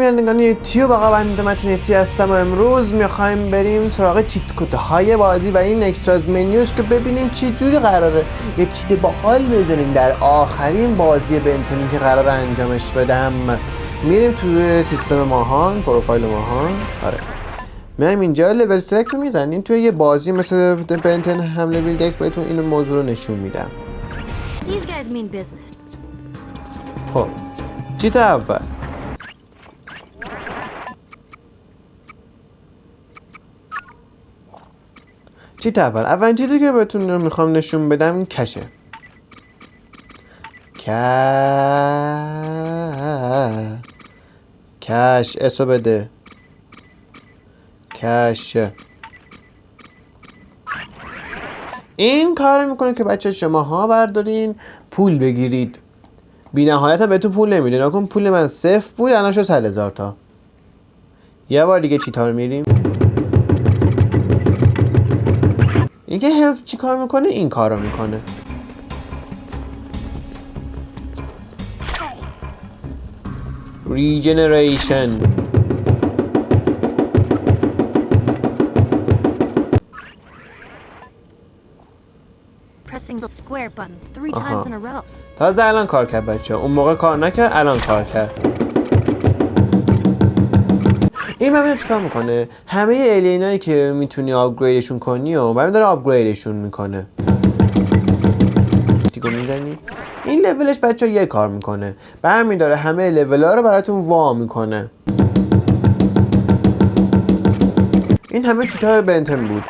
گردنگان یوتیوب، آقا بنده متین هستم و امروز میخوایم بریم سراغ چیت کدهای بازی و این اکستراز منیوش که ببینیم چه جوری قراره یه چیت باحال بزنیم در آخرین بازی بنتنی که قراره انجامش بدم. میریم توی سیستم ماهان، پروفایل ماهان. آره میایم اینجا لول سلکت رو میزنیم. توی یه بازی مثل بنتن حمله بیلدکس بهتون این موضوع رو نشون میدم. خب چیت اول، اولین چیزی که بهتون رو میخوام نشون بدم این کشه. کش اسو بده. کش این کار میکنه که بچه شماها بردارین پول بگیرید. بی نهایت هم بهتون پول نمیده. نکن پول من 0 بود الان شد 100,000 تا. یه بار دیگه چیتر میریم. این که هلف چی کار میکنه؟ این کار رو میکنه. ریجنریشن. تازه الان کار کرد بچه، اون موقع کار نکرد، الان کار کرد. این ببینید چیکار میکنه. همه الینایی که میتونی آپگریدشون کنی و ببین داره آپگریدشون میکنه. دیگه میزنی این لولش بچه یه کار میکنه، برمیداره همه لولا رو براتون وا میکنه. این همه چیتای بنتن بود.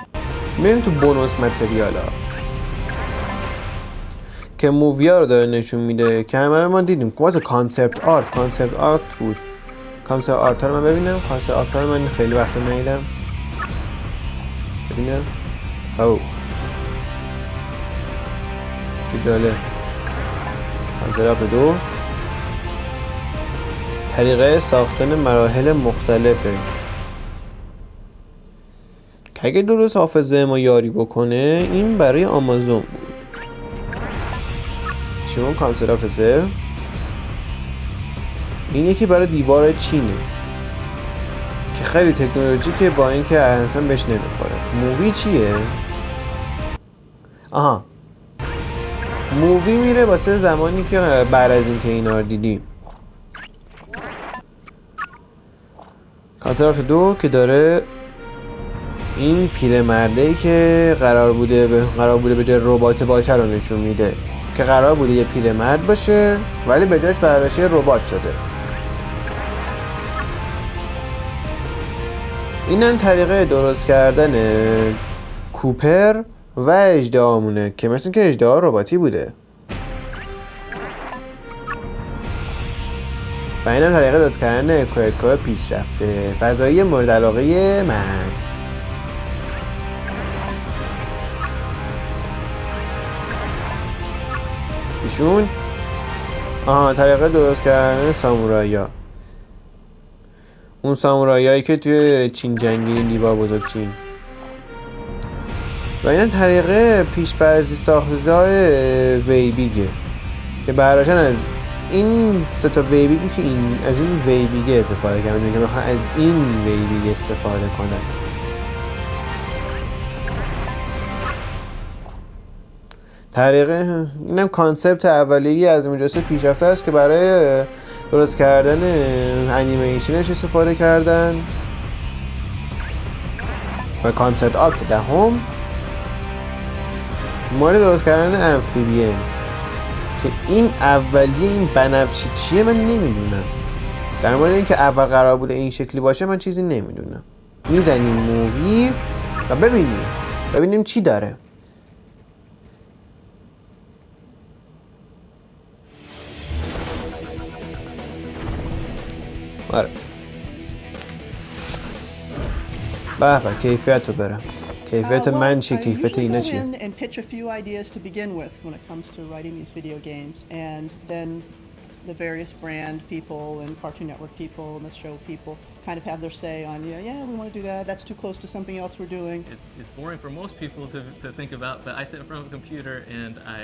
میریم تو بونوس متریال ها که مووی ها رو داره نشون میده که همه رو ما دیدیم. واسه کانسپت آرت بود. کانسپت آرت رو من ببینم. کانسپت آرت رو من خیلی وقت ندیدم. ببینم. او چه جالب. کانسپت آرت 2 طریقه ساختن مراحل مختلفه که اگه درست حافظه ما یاری بکنه این برای آمازون بود. شما کانسپت آرت 3 این یکی برای دیوار چینه که خیلی تکنولوژیکه با اینکه اصلا بهش نمیخوره. مووی چیه؟ آها مووی میره واسه زمانی که بعد از اینکه اینا رو دیدیم. کانسپت 2 که داره این پیرمرده‌ای که قرار بوده به جای ربات باشه رو نشون میده که قرار بوده یه پیرمرد باشه ولی به جاش برداشته ربات شده. اینم طریقه درست کردن کوپر و اژدهامونه که مثل که اژدها رباتی بوده. و اینم طریقه درست کردن کرک‌های پیشرفته فضایی مورد علاقه من. ایشون طریقه درست کردن سامورایی‌ها، اون سامورایی‌هایی که توی چین جنگی دیوار بزرگ چین. و این طریقه پیش‌فرضی ساخت‌های ویبیگه که براشن از این سه تا ویبیگی که از این ویبیگه استفاده کردن که میخوان از این ویبیگ استفاده کنن. طریقه اینم کانسپت اولیه از مجسمه پیشرفته است که برای درست کردن انیمیشنش استفاده کردن. و کانسپت آرت 10 مورد درست کردن امفیبیه که این اولیه این بنفشی چیه من نمیدونم. در مورد اینکه اول قرار بوده این شکلی باشه من چیزی نمیدونم. میزنیم مووی و ببینیم چی داره. آره به کیفیت رو برم. کیفیت من چی؟ کیفیت اینا چی؟ and pitch a few ideas to begin with when it comes to writing these video games, and then the various brand people and Cartoon Network people and the show people kind of have their say on, yeah, we want to do that. That's too close to something else we're doing. It's boring for most people to think about, but I sit in front of a computer and I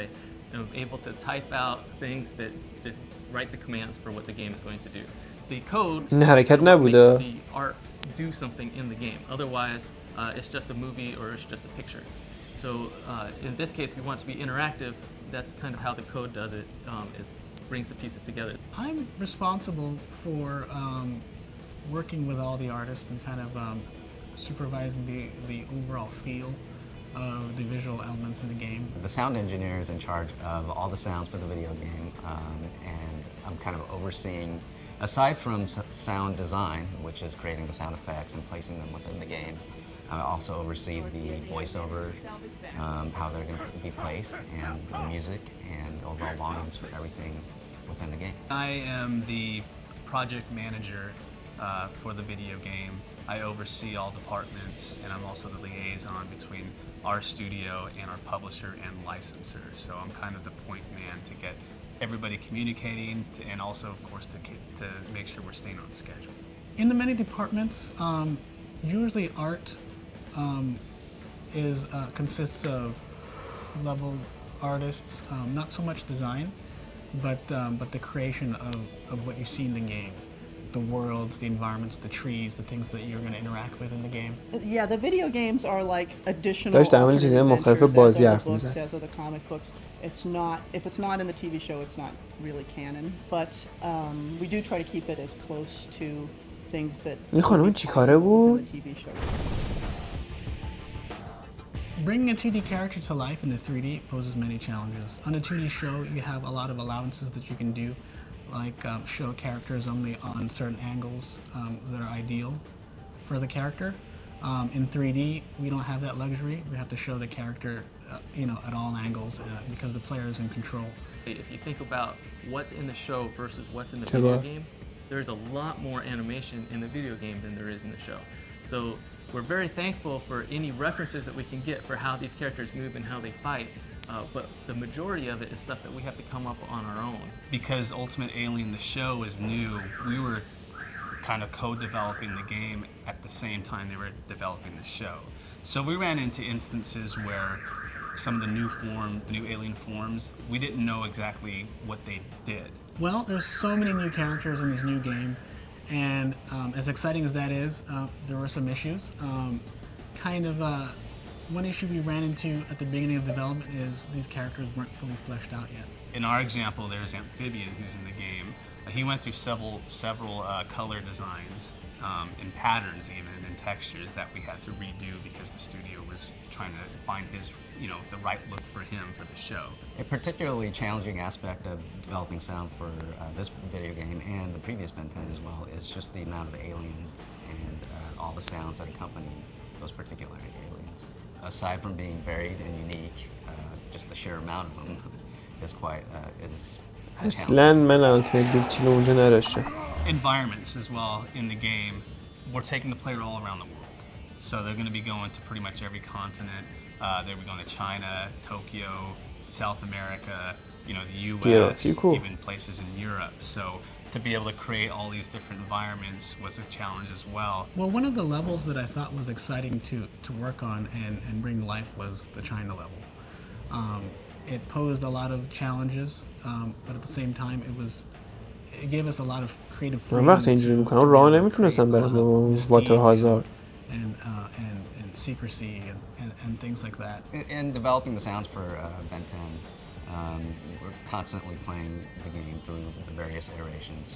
am able to type out things that just write the commands for what the game is going to do. the code این حرکت makes نبوده. the art do something in the game. Otherwise, it's just a movie or it's just a picture. So in this case, we want it to be interactive. That's kind of how the code does it. Is brings the pieces together. I'm responsible for working with all the artists and kind of supervising the overall feel of the visual elements in the game. The sound engineer is in charge of all the sounds for the video game, and I'm kind of overseeing, aside from sound design, which is creating the sound effects and placing them within the game, I also oversee the voiceover, how they're going to be placed, and the music, and overall volumes for everything within the game. I am the project manager for the video game. I oversee all departments, and I'm also the liaison between our studio and our publisher and licensor. So I'm kind of the point man to get everybody communicating, and also, of course, to make sure we're staying on schedule. In the many departments, usually art consists of level artists, not so much design, but the creation of what you see in the game. The worlds, the environments, the trees, the things that you're going to interact with in the game. Yeah, the video games are like additional داشت در مورد چیزهای مختلف بازی حرف books, می‌زد. as are the comic books. It's not, if it's not in the TV show, it's not really canon. But we do try to keep it as close to things that این خانم چی کاره بود؟ the TV show. Bringing a 2D character to life in the 3D poses many challenges. On a 2D show, you have a lot of allowances that you can do, like show characters only on certain angles that are ideal for the character. In 3D, we don't have that luxury. We have to show the character, at all angles because the player is in control. If you think about what's in the show versus what's in the video game, there's a lot more animation in the video game than there is in the show. So we're very thankful for any references that we can get for how these characters move and how they fight. But the majority of it is stuff that we have to come up on our own. Because Ultimate Alien, the show, is new, we were kind of co-developing the game at the same time they were developing the show. So we ran into instances where some of the new alien forms, we didn't know exactly what they did. Well, there's so many new characters in this new game, and as exciting as that is, there were some issues. One issue we ran into at the beginning of development is these characters weren't fully fleshed out yet. In our example, there's Amphibian, who's in the game. He went through several color designs and patterns even and textures that we had to redo because the studio was trying to find his, the right look for him for the show. A particularly challenging aspect of developing sound for this video game and the previous Ben 10 as well is just the amount of aliens and all the sounds that accompany those particular aliens. Aside from being varied and unique, just the sheer amount of them is quite is اصلاً من التیمیت بیگ چیل اونجا نداشتم. Environments as well in the game. We're taking the player all around the world. So they're going to be going to pretty much every continent. They'll be going to China, Tokyo, South America, the US, even places in Europe. So to be able to create all these different environments was a challenge as well. Well, one of the levels that I thought was exciting to work on and bring to life was the China level. It posed a lot of challenges, but at the same time it gave us a lot of creative freedom. من وقتی اینجوری میکنم راه نمیتونستم برم با واتر هازارد. And secrecy and things like that. In developing the sounds for Ben 10, we're constantly playing the game through the various iterations,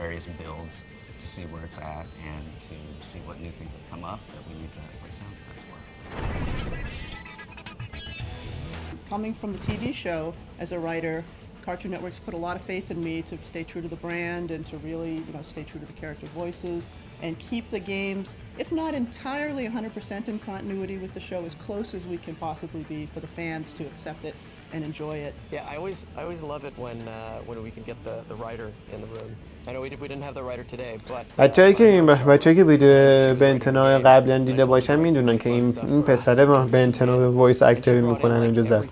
various builds to see where it's at and to see what new things have come up that we need to play sound effects for. Coming from the TV show as a writer, Cartoon Network's put a lot of faith in me to stay true to the brand and to really, stay true to the character voices and keep the games, if not entirely 100% in continuity with the show, as close as we can possibly be for the fans to accept it and enjoy it. Yeah, I always love it when we can get the writer in the room. I know we didn't have the writer today, but بچه‌ای که ویدیو بنتنا قبلا دیده باشن میدونن که این پسره بنتنا وایس اکتوری میکنن اینجا زد.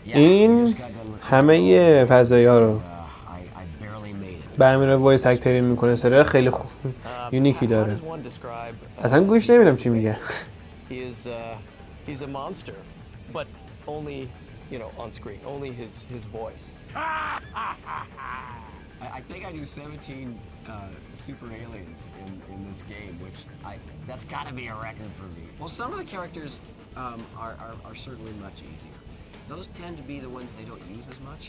این همه فضایی‌ها رو برمی‌داره وایس اکتوری میکنه. صدای خیلی خوب یونیکی داره. اصلا گوش نمیدم چی میگه. He's a monster, but only you know, on screen. Only his voice. I think I do 17 super aliens in this game, which that's got to be a record for me. Well, some of the characters are certainly much easier. Those tend to be the ones they don't use as much.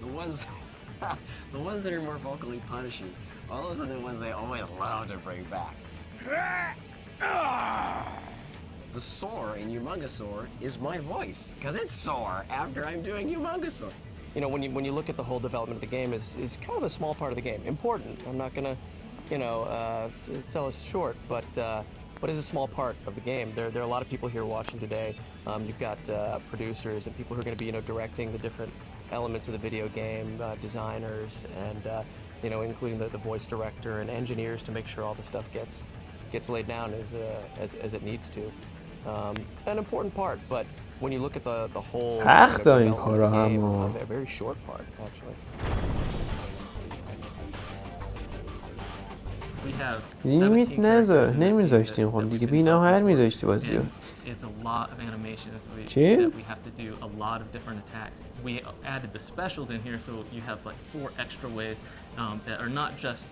the ones that are more vocally punishing. All those are the ones they always love to bring back. The soar in Humongosaur is my voice, because it's sore after I'm doing Humongosaur. You know, when you look at the whole development of the game, is kind of a small part of the game. Important. I'm not gonna, you know, sell us short, but is a small part of the game. There are a lot of people here watching today. You've got producers and people who are going to be, you know, directing the different elements of the video game, designers, and you know, including the voice director and engineers to make sure all the stuff gets laid down as it needs to. An important part, but when you look at the whole سخت این development کارا of the game, هم a very short part actually. We have لیمیت 17 characters in this game نمیذاشتیم that خب we've دیگه been بی نهایت developing for. میذاشتی بازیو. And it's a lot of animations چی؟ that we have to do a lot of different attacks. We added the specials in here so you have like 4 extra ways that are not just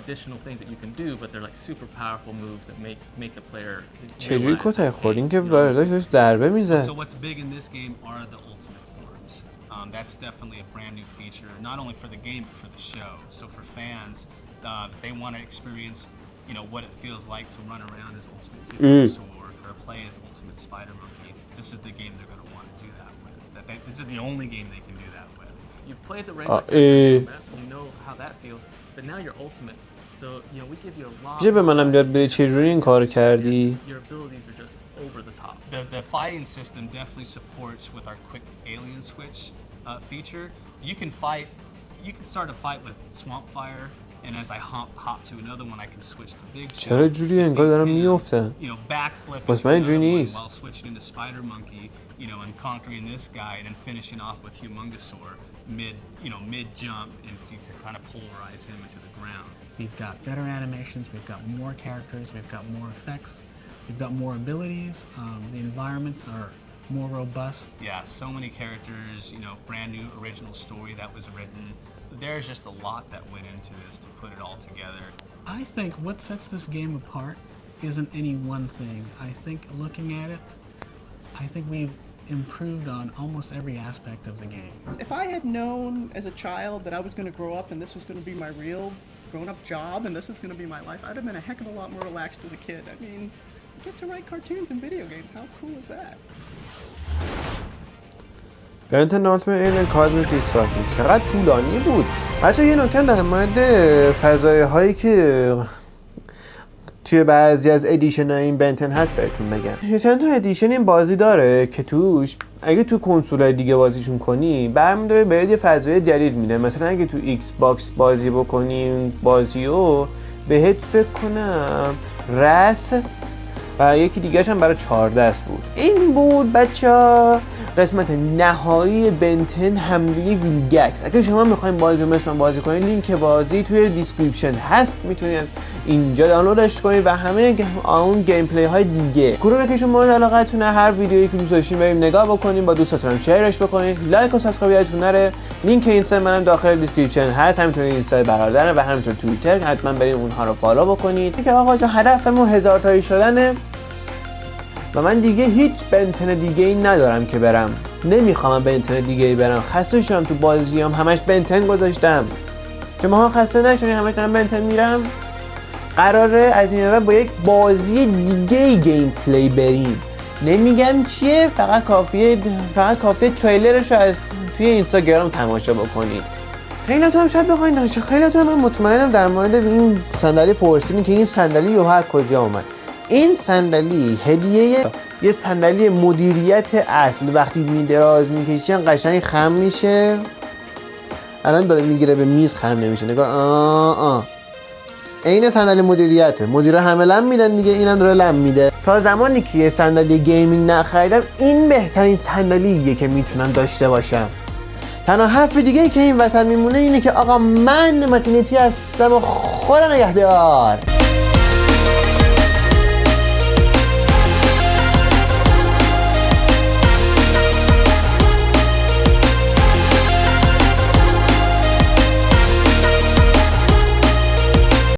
additional things that you can do, but they're like super powerful moves that make the player چجوری realize کتای that, خوردین hey, که you know, برداشت داشت ضربه میزد. So what's big in this game are the ultimate forms. That's definitely a brand new feature, not only for the game but for the show. So for fans, they want to experience, you know, what it feels like to run around as Ultimate Dinosaur or play as Ultimate Spider Monkey. This is the game they're going to want to do that with. This is the only game they can do that with. You've played the regular format, you know how that feels, but now you're ultimate. So, you know, we give you a lot. میشه به منم یاد بدی چجوری این کار کردی؟ Your abilities are just over the top. The fighting system definitely supports with our quick alien switch feature. You can start a fight with Swamp Fire, and as I hop to another one, I can switch to Big Shot. چرا جوری انگار دارم میافتم؟ You know, backflip واسه من اینجوری while نیست. switching into Spider Monkey, you know, and conquering this guy, and then finishing off with Humongosaur mid jump, and to kind of polarize him into the ground. We've got better animations, we've got more characters, we've got more effects, we've got more abilities, the environments are more robust. Yeah, so many characters, you know, brand new original story that was written. There's just a lot that went into this to put it all together. I think what sets this game apart isn't any one thing. I think looking at it, I think we've improved on almost every aspect of the game. If I had known as a child that I was going to grow up and this was going to be my real grown-up job and this is going to be my life, I'd have been a heck of a lot more relaxed as a kid. I mean, you get to write cartoons and video games. How cool is that? بنتن آلتیمیت ایلین کازمیک دیستراکشن چقدر طولانی بود. بچه یه نکته در مورد فضای هایی که توی بعضی از ادیشن های این بنتن هست بهتون بگم. چند تا ادیشن این بازی داره که توش اگه تو کنسولای دیگه بازیشون کنی برمی‌داره بهت یه فضای جدید میده. مثلا اگه تو ایکس باکس بازی بکنیم بازیو بهت فکر کنم رث و یکی دیگه‌ش هم برای 4 دست بود. این بود بچه‌ها قسمت نهایی بنتن حمله ویلگکس. اگه شما میخواین بازی رو مثل من بازی کنید لینک بازی توی دیسکریپشن هست، میتونید از اینجا دانلودش کنید و همه اون گیم پلی های دیگه. گروه بکشون مورد علاقتونه، هر ویدیویی که دوست داشتین بریم نگاه بکنیم، با دوستاتون هم شیرش بکنید، لایک و سابسکرایب یادتون نره. لینک اینستا منم داخل دیسکریپشن هست، همینطور اینستا برادرم و همینطور توییتر، حتما برید اونها رو فالو بکنید. که آقا جا هدفمون 1000 تایی شدنه و من دیگه هیچ بنتن دیگه ای ندارم که برم. نمیخوام بنتن دیگه ای برم. خسته شدم تو بازیام همش بنتن گذاشتم. شما ها خسته نشونی همش دارم بنتن میرم. قراره از این بعد با یک بازی دیگه گیم پلی بریم. نمیگم چیه، فقط کافیه تریلرش رو از توی اینستاگرام تماشا بکنید. خیلیاتون هم شاید بخواید نشه، خیلیاتون هم مطمئنم در مورد این صندلی پرسیدین که این صندلی یوها کجا اومد. این صندلی هدیه یه صندلی مدیریت اصل، وقتی دراز میکشین قشنگ خم میشه. الان داره میگیره به میز خم نمیشه. نگاه این صندلی مدیریته، مدیرا همه لم میدن دیگه، اینم داره لم میده. تا زمانی که یه صندلی گیمینگ نخریدم این بهترین صندلیه که میتونم داشته باشم. تنها حرف دیگه که این وسط میمونه اینه که آقا من متینیتی هستم و خدا نگهدار.